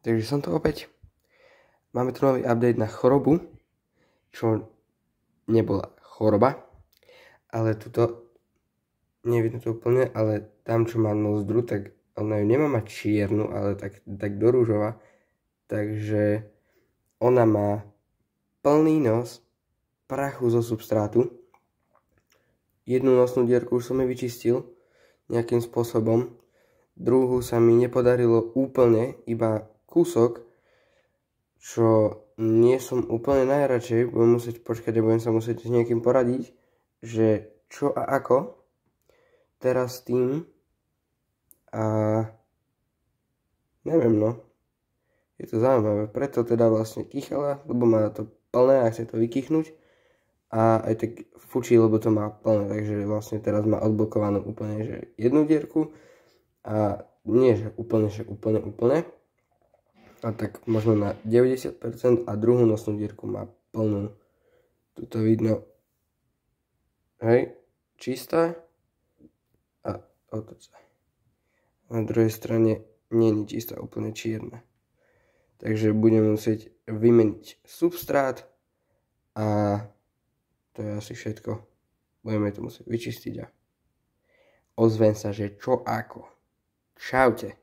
Takže som to opäť. Máme tu nový update na chorobu, čo nebola choroba, ale tuto, nevidno to úplne, ale tam, čo má nozdru, tak ona ju nemá mať čiernu, ale tak do rúžova. Takže ona má plný nos prachu zo substrátu. Jednu nosnú dierku už som jej vyčistil nejakým spôsobom. Druhú sa mi nepodarilo úplne, iba kúsok, čo nie som úplne najradšej. Budem musieť počkať a budem sa musieť s niekým poradiť, že čo a ako teraz s tým. A neviem, no. Je to zaujímavé, preto teda vlastne kýchala, lebo má to plné a chce to vykýchnuť. A aj tak fučí, lebo to má plné, takže vlastne teraz má odblokovanú úplne, že jednu dierku. A nie, že úplne. A tak možno na 90% a druhú nosnú dierku má plnú. Tuto vidno, hej, čistá a otoč sa. Na druhej strane nie je čistá, úplne čierna. Takže budem musieť vymeniť substrát a to je asi všetko. Budeme to musieť vyčistiť a ozvem sa, že čo ako. Čaute.